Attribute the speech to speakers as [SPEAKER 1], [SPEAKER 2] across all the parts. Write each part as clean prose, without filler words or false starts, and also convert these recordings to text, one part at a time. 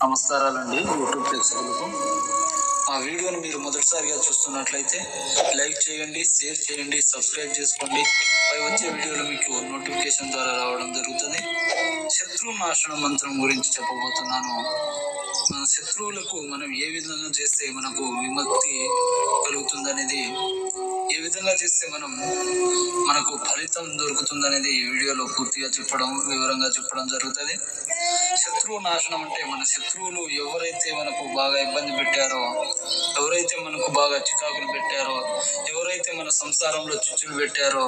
[SPEAKER 1] నమస్కారాలండి యూట్యూబ్ ప్రేక్షకులకు. ఆ వీడియోని మీరు మొదటిసారిగా చూస్తున్నట్లయితే లైక్ చేయండి, షేర్ చేయండి, సబ్స్క్రైబ్ చేసుకోండి. పై వచ్చే వీడియోలు మీకు నోటిఫికేషన్ ద్వారా రావడం జరుగుతుంది. శత్రు నాశన మంత్రం గురించి చెప్పబోతున్నాను. మన శత్రువులకు మనం ఏ విధంగా చేస్తే మనకు విముక్తి కలుగుతుందనేది, ఏ విధంగా చేస్తే మనకు ఫలితం దొరుకుతుందనేది ఈ వీడియోలో పూర్తిగా వివరంగా చెప్పడం జరుగుతుంది. శత్రువు నాశనం అంటే మన శత్రువులు ఎవరైతే మనకు బాగా ఇబ్బంది పెట్టారో, ఎవరైతే మనకు బాగా చికాకులు పెట్టారో, ఎవరైతే మన సంసారంలో చిచ్చులు పెట్టారో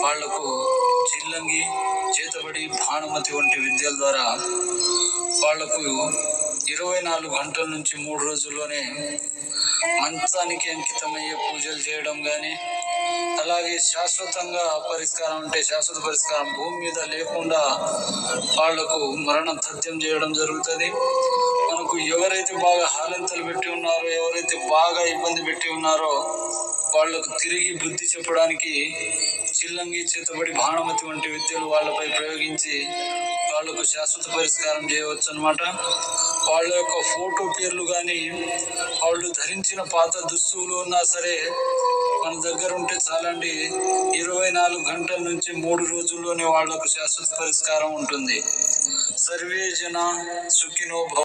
[SPEAKER 1] వాళ్లకు చిల్లంగి, చేతబడి, భానుమతి వంటి విద్యల ద్వారా వాళ్లకు 24 గంటల నుంచి 3 రోజుల్లోనే మంచానికి అంకితమయ్యే పూజలు చేయడం కానీ, అలాగే శాశ్వతంగా పరిష్కారం అంటే శాశ్వత పరిష్కారం భూమి మీద లేకుండా వాళ్లకు మరణం తథ్యం చేయడం జరుగుతుంది. మనకు ఎవరైతే బాగా హాలంతలు పెట్టి ఉన్నారో, ఎవరైతే బాగా ఇబ్బంది పెట్టి ఉన్నారో వాళ్లకు తిరిగి బుద్ధి చెప్పడానికి చిల్లంగి, చేతబడి, భానుమతి వంటి విద్యలు వాళ్ళపై ప్రయోగించి వాళ్లకు శాశ్వత పరిష్కారం చేయవచ్చు అన్నమాట. వాళ్ళ యొక్క ఫోటో పేర్లు కానీ, వాళ్ళు ధరించిన పాత దుస్తువులు ఉన్నా సరే మన దగ్గర ఉంటే చాలండి. 24 గంటల నుంచి 3 రోజుల్లోనే వాళ్లకు శాశ్వత పరిష్కారం ఉంటుంది. సర్వే జన సుఖినో భవ.